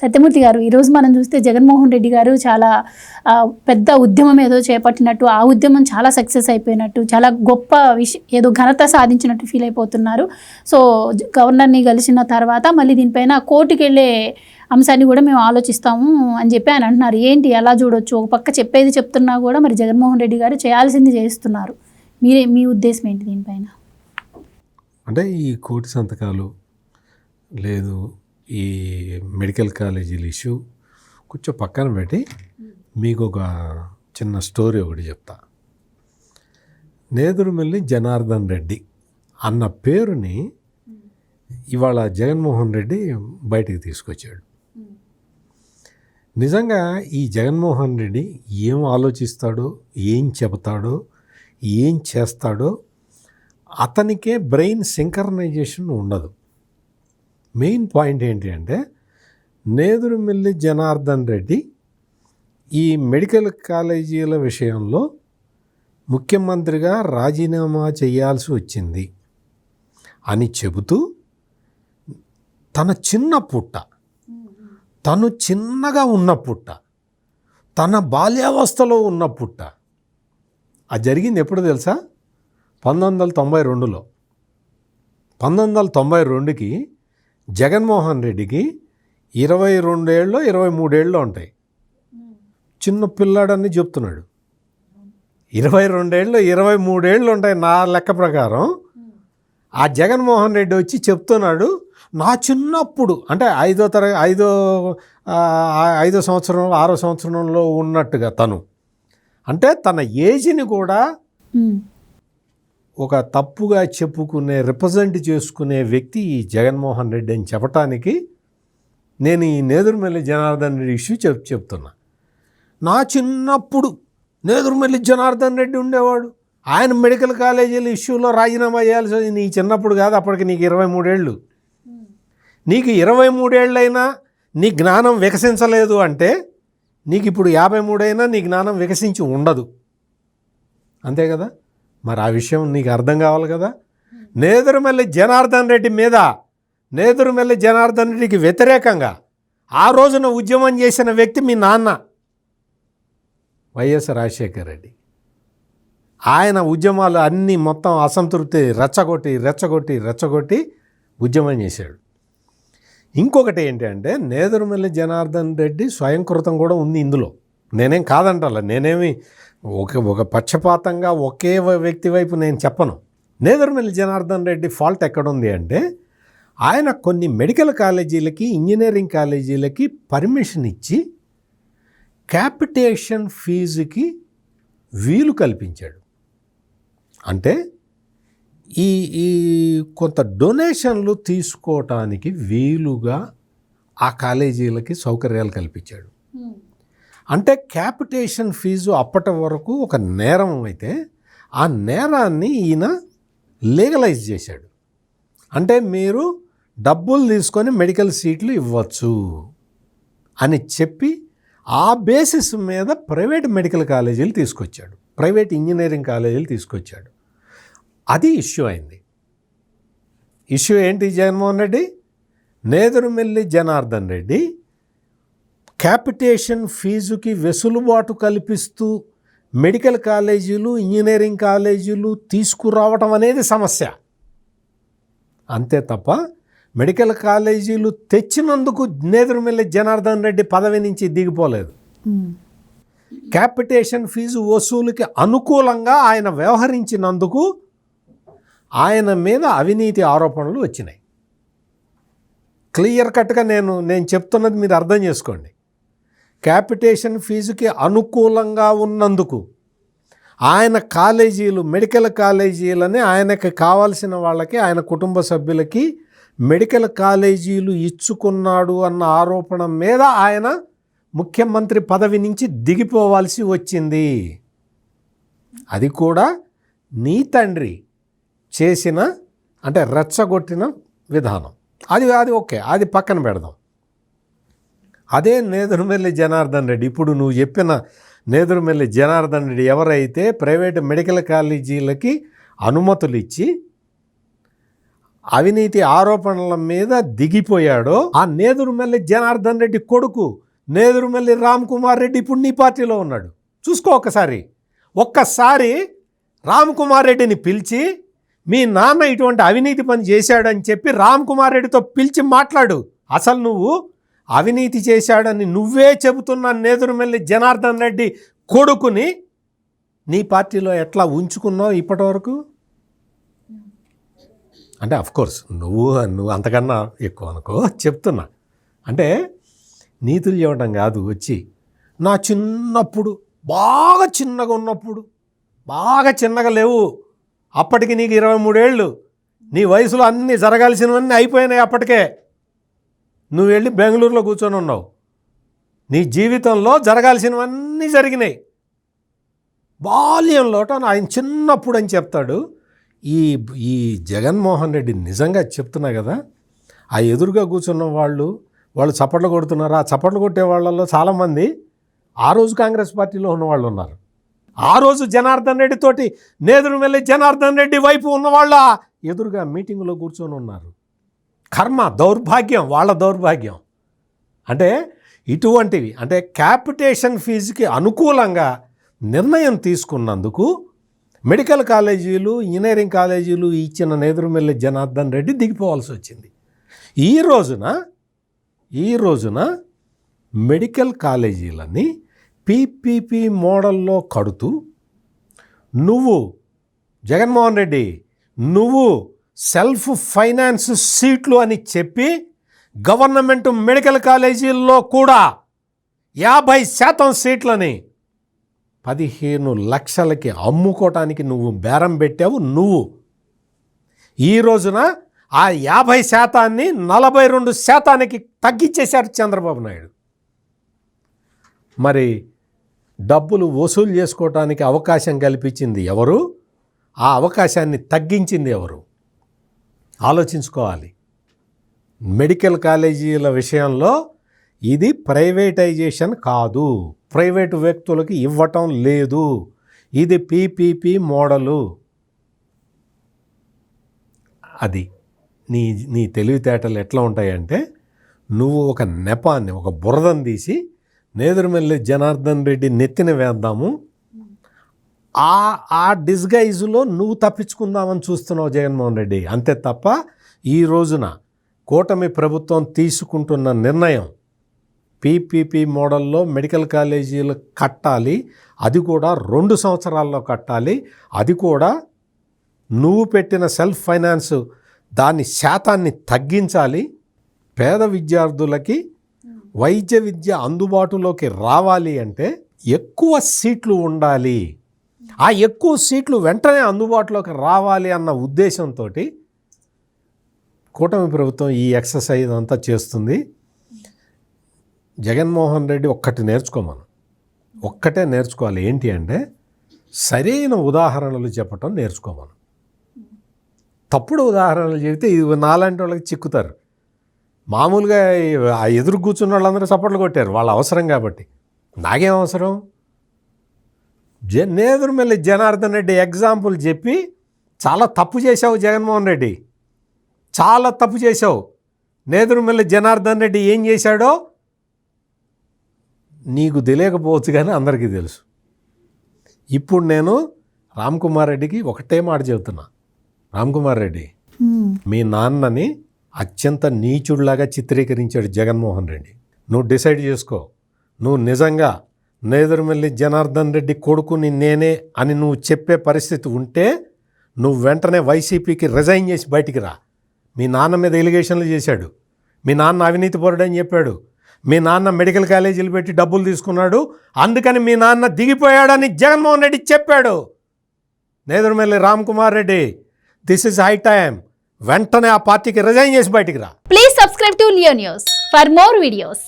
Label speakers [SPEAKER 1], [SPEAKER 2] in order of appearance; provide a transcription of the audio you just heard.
[SPEAKER 1] సత్యమూర్తి గారు, ఈరోజు మనం చూస్తే జగన్మోహన్ రెడ్డి గారు చాలా పెద్ద ఉద్యమం ఏదో చేపట్టినట్టు, ఆ ఉద్యమం చాలా సక్సెస్ అయిపోయినట్టు, చాలా గొప్ప ఏదో ఘనత సాధించినట్టు ఫీల్ అయిపోతున్నారు. సో గవర్నర్ని కలిసిన తర్వాత మళ్ళీ దీనిపైన కోర్టుకి వెళ్ళే అంశాన్ని కూడా మేము ఆలోచిస్తాము అని చెప్పి ఆయన అంటున్నారు. ఏంటి అలా చూడొచ్చు? ఒక పక్క చెప్పేది చెప్తున్నా కూడా మరి జగన్మోహన్ రెడ్డి గారు చేయాల్సింది చేస్తున్నారు. మీ ఉద్దేశం ఏంటి దీనిపైన?
[SPEAKER 2] అంటే ఈ కోర్టు సంతకాలు లేదు, ఈ మెడికల్ కాలేజీల ఇష్యూ కొంచెం పక్కన పెట్టి మీకు ఒక చిన్న స్టోరీ ఒకటి చెప్తా. నేదురుమల్లి జనార్దన్ రెడ్డి అన్న పేరుని ఇవాళ జగన్మోహన్ రెడ్డి బయటికి తీసుకొచ్చాడు. నిజంగా ఈ జగన్మోహన్ రెడ్డి ఏం ఆలోచిస్తాడో, ఏం చెబుతాడో, ఏం చేస్తాడో అతనికే బ్రెయిన్ సింక్రనైజేషన్ ఉండదు. మెయిన్ పాయింట్ ఏంటి అంటే, నేదురుమల్లి జనార్దన్ రెడ్డి ఈ మెడికల్ కాలేజీల విషయంలో ముఖ్యమంత్రిగా రాజీనామా చేయాల్సి వచ్చింది అని చెబుతూ తన చిన్న పుట్ట, తను చిన్నగా ఉన్న పుట్ట, తన బాల్యావస్థలో ఉన్న పుట్ట, అది జరిగింది ఎప్పుడు తెలుసా? 1992లో. 1992కి జగన్మోహన్ రెడ్డికి 22 ఏళ్ళు 23 ఏళ్ళు ఉంటాయి. చిన్న పిల్లాడని చెప్తున్నాడు. 22 ఏళ్ళు 23 ఏళ్ళు ఉంటాయి నా లెక్క ప్రకారం. ఆ జగన్మోహన్ రెడ్డి వచ్చి చెప్తున్నాడు, నా చిన్నప్పుడు అంటే 5వ సంవత్సరం 6వ సంవత్సరంలో ఉన్నట్టుగా తను, అంటే తన ఏజ్ని కూడా ఒక తప్పుగా చెప్పుకునే, రిప్రజెంట్ చేసుకునే వ్యక్తి ఈ జగన్మోహన్ రెడ్డి అని చెప్పటానికి నేను ఈ నేదురుమల్లి జనార్దన్ రెడ్డి ఇష్యూ చెప్తున్నా. నా చిన్నప్పుడు నేదురుమల్లి జనార్దన్ రెడ్డి ఉండేవాడు, ఆయన మెడికల్ కాలేజీల ఇష్యూలో రాజీనామా చేయాల్సి. నీ చిన్నప్పుడు కాదు, అప్పటికి నీకు 23 ఏళ్ళు. నీకు 23 ఏళ్ళైనా నీ జ్ఞానం వికసించలేదు అంటే నీకు ఇప్పుడు 53 అయినా నీ జ్ఞానం వికసించి ఉండదు. అంతే కదా? మరి ఆ విషయం నీకు అర్థం కావాలి కదా. నేదురుమల్లి జనార్దన్ రెడ్డి మీద, నేదురుమల్లి జనార్దన్ రెడ్డికి వ్యతిరేకంగా ఆ రోజున ఉద్యమం చేసిన వ్యక్తి మీ నాన్న వైఎస్ రాజశేఖర్ రెడ్డి. ఆయన ఉద్యమాలు అన్నీ మొత్తం అసంతృప్తి రెచ్చగొట్టి ఉద్యమం చేశాడు. ఇంకొకటి ఏంటి అంటే, నేదురుమల్లి జనార్దన్ రెడ్డి స్వయంకృతం కూడా ఉంది ఇందులో. నేనేం కాదంటాల, నేనేమి ఒక పక్షపాతంగా ఒకే వ్యక్తి వైపు నేను చెప్పను. నేదురుమల్లి జనార్దన్ రెడ్డి ఫాల్ట్ ఎక్కడుంది అంటే, ఆయన కొన్ని మెడికల్ కాలేజీలకి, ఇంజనీరింగ్ కాలేజీలకి పర్మిషన్ ఇచ్చి క్యాపిటేషన్ ఫీజుకి వీలు కల్పించాడు. అంటే ఈ కొంత డొనేషన్లు తీసుకోవటానికి వీలుగా ఆ కాలేజీలకి సౌకర్యాలు కల్పించాడు. అంటే క్యాపిటేషన్ ఫీజు అప్పటి వరకు ఒక నేరం అయితే ఆ నేరాన్ని ఈయన లీగలైజ్ చేశాడు. అంటే మీరు డబ్బులు తీసుకొని మెడికల్ సీట్లు ఇవ్వచ్చు అని చెప్పి ఆ బేసిస్ మీద ప్రైవేట్ మెడికల్ కాలేజీలు తీసుకొచ్చాడు, ప్రైవేట్ ఇంజనీరింగ్ కాలేజీలు తీసుకొచ్చాడు. అది ఇష్యూ అయింది. ఇష్యూ ఏంటి? జగన్మోహన్ రెడ్డి, నేదురుమల్లి జనార్దన్ రెడ్డి క్యాపిటేషన్ ఫీజుకి వెసులుబాటు కల్పిస్తూ మెడికల్ కాలేజీలు, ఇంజనీరింగ్ కాలేజీలు తీసుకురావటం అనేది సమస్య. అంతే తప్ప మెడికల్ కాలేజీలు తెచ్చినందుకు నేదురుమల్లి జనార్దన్ రెడ్డి పదవి నుంచి దిగిపోలేదు. క్యాపిటేషన్ ఫీజు వసూలుకి అనుకూలంగా ఆయన వ్యవహరించినందుకు ఆయన మీద అవినీతి ఆరోపణలు వచ్చినాయి. క్లియర్ కట్గా నేను చెప్తున్నది మీరు అర్థం చేసుకోండి. క్యాపిటేషన్ ఫీజుకి అనుకూలంగా ఉన్నందుకు ఆయన కాలేజీలు, మెడికల్ కాలేజీలని ఆయనకి కావాల్సిన వాళ్ళకి, ఆయన కుటుంబ సభ్యులకి మెడికల్ కాలేజీలు ఇచ్చుకున్నాడు అన్న ఆరోపణ మీద ఆయన ముఖ్యమంత్రి పదవి నుంచి దిగిపోవాల్సి వచ్చింది. అది కూడా నీ తండ్రి చేసిన, అంటే రెచ్చగొట్టిన విధానం. అది ఓకే, అది పక్కన పెడదాం. అదే నేదురుమల్లి జనార్దన్ రెడ్డి, ఇప్పుడు నువ్వు చెప్పిన నేదురుమల్లి జనార్దన్ రెడ్డి ఎవరైతే ప్రైవేట్ మెడికల్ కాలేజీలకి అనుమతులు ఇచ్చి అవినీతి ఆరోపణల మీద దిగిపోయాడో ఆ నేదురుమల్లి జనార్దన్ రెడ్డి కొడుకు నేదురుమల్లి రామ్ కుమార్ రెడ్డి ఇప్పుడు నీ పార్టీలో ఉన్నాడు. చూసుకో ఒక్కసారి రామ్ కుమార్ రెడ్డిని పిలిచి మీ నాన్న ఇటువంటి అవినీతి పని చేశాడని చెప్పి రామ్ కుమార్ రెడ్డితో పిలిచి మాట్లాడు. అసలు నువ్వు అవినీతి చేశాడని నువ్వే చెబుతున్న నేదురుమల్లి జనార్దన్ రెడ్డి కొడుకుని నీ పార్టీలో ఎట్లా ఉంచుకున్నావు ఇప్పటి వరకు? అంటే అఫ్కోర్స్ నువ్వు అంతకన్నా ఎక్కువ అనుకో, చెప్తున్నా. అంటే నీతులు చెప్పడం కాదు, వచ్చి నా చిన్నప్పుడు బాగా చిన్నగా ఉన్నప్పుడు, బాగా చిన్నగా లేవు, అప్పటికి నీకు 23 ఏళ్ళు, నీ వయసులో అన్నీ జరగాల్సినవన్నీ అయిపోయినాయి. అప్పటికే నువ్వు వెళ్ళి బెంగళూరులో కూర్చొని ఉన్నావు. నీ జీవితంలో జరగాల్సినవన్నీ జరిగినాయి. బాల్యంలోట ఆయన చిన్నప్పుడు అని చెప్తాడు. ఈ జగన్మోహన్ రెడ్డి నిజంగా చెప్తున్నా కదా, ఆ ఎదురుగా కూర్చున్న వాళ్ళు చప్పట్లు కొడుతున్నారు. ఆ చప్పట్లు కొట్టే వాళ్ళల్లో చాలామంది ఆ రోజు కాంగ్రెస్ పార్టీలో ఉన్నవాళ్ళు ఉన్నారు. ఆ రోజు జనార్దన్ రెడ్డి తోటి నేదురుమల్లి జనార్దన్ రెడ్డి వైపు ఉన్నవాళ్ళ ఎదురుగా మీటింగులో కూర్చొని ఉన్నారు. కర్మ, దౌర్భాగ్యం, వాళ్ళ దౌర్భాగ్యం. అంటే ఇటువంటివి, అంటే క్యాపిటేషన్ ఫీజుకి అనుకూలంగా నిర్ణయం తీసుకున్నందుకు మెడికల్ కాలేజీలు, ఇంజనీరింగ్ కాలేజీలు ఇచ్చిన నేదురుమల్లి జనార్దన్ రెడ్డి దిగిపోవాల్సి వచ్చింది. ఈ రోజున మెడికల్ కాలేజీలని పీపీపీ మోడల్లో కడుతూ నువ్వు జగన్మోహన్ రెడ్డి నువ్వు సెల్ఫ్ ఫైనాన్స్ సీట్లు అని చెప్పి గవర్నమెంట్ మెడికల్ కాలేజీల్లో కూడా 50% సీట్లని 15 లక్షలకి అమ్ముకోవటానికి నువ్వు బేరం పెట్టావు. నువ్వు ఈ రోజున ఆ 50% 42% తగ్గించేశారు చంద్రబాబు నాయుడు. మరి డబ్బులు వసూలు చేసుకోవటానికి అవకాశం కల్పించింది ఎవరు? ఆ అవకాశాన్ని తగ్గించింది ఎవరు? ఆలోచించుకోవాలి. మెడికల్ కాలేజీల విషయంలో ఇది ప్రైవేటైజేషన్ కాదు, ప్రైవేటు వ్యక్తులకి ఇవ్వటం లేదు, ఇది పీపీపీ మోడలు. అది నీ తెలివితేటలు ఎట్లా ఉంటాయంటే, నువ్వు ఒక నెపాన్ని, ఒక బురదను తీసి నేదురుమల్లి జనార్దన్ రెడ్డి నెత్తిన వేద్దాము, ఆ డిస్గైజులో నువ్వు తప్పించుకుందామని చూస్తున్నావు జగన్మోహన్ రెడ్డి. అంతే తప్ప ఈ రోజున కూటమి ప్రభుత్వం తీసుకుంటున్న నిర్ణయం పీపీపీ మోడల్లో మెడికల్ కాలేజీలు కట్టాలి, అది కూడా 2 సంవత్సరాల్లో కట్టాలి, అది కూడా నువ్వు పెట్టిన సెల్ఫ్ ఫైనాన్స్ దాని శాతాన్ని తగ్గించాలి, పేద విద్యార్థులకి వైద్య విద్య అందుబాటులోకి రావాలి అంటే ఎక్కువ సీట్లు ఉండాలి, ఆ ఎక్కువ సీట్లు వెంటనే అందుబాటులోకి రావాలి అన్న ఉద్దేశంతో కూటమి ప్రభుత్వం ఈ ఎక్సర్సైజ్ అంతా చేస్తుంది. జగన్మోహన్ రెడ్డి ఒక్కటే నేర్చుకోవాలి. ఏంటి అంటే సరైన ఉదాహరణలు చెప్పటం నేర్చుకోమను. తప్పుడు ఉదాహరణలు చెబితే ఇది నాలాంటి వాళ్ళకి చిక్కుతారు. మామూలుగా ఆ ఎదురు కూర్చున్న వాళ్ళందరూ సపోర్ట్లు కొట్టారు, వాళ్ళ అవసరం కాబట్టి. నాకేం అవసరం? నేదురుమల్లి జనార్దన్ రెడ్డి ఎగ్జాంపుల్ చెప్పి చాలా తప్పు చేశావు జగన్మోహన్ రెడ్డి, చాలా తప్పు చేశావు. నేదురుమల్లి జనార్దన్ రెడ్డి ఏం చేశాడో నీకు తెలియకపోవచ్చు, కానీ అందరికీ తెలుసు. ఇప్పుడు నేను రామ్ కుమార్ రెడ్డికి ఒకటే మాట చెబుతున్నా. రామ్ కుమార్ రెడ్డి, మీ నాన్నని అత్యంత నీచుడిలాగా చిత్రీకరించాడు జగన్మోహన్ రెడ్డి. నువ్వు డిసైడ్ చేసుకో. నువ్వు నిజంగా నేదురుమల్లి జనార్దన్ రెడ్డి కొడుకుని నేనే అని నువ్వు చెప్పే పరిస్థితి ఉంటే నువ్వు వెంటనే వైసీపీకి రిజైన్ చేసి బయటికి రా. మీ నాన్న మీద ఎలిగేషన్లు చేశాడు, మీ నాన్న అవినీతి పరుడని చెప్పాడు, మీ నాన్న మెడికల్ కాలేజీలు పెట్టి డబ్బులు తీసుకున్నాడు, అందుకని మీ నాన్న దిగిపోయాడని జగన్మోహన్ రెడ్డి చెప్పాడు. Nedurumalli Ram Kumar Reddy, this is high time. వెంటనే ఆ పార్టీకి రిజైన్ చేసి బయటికి రా.
[SPEAKER 1] Please subscribe to Leo news for more videos.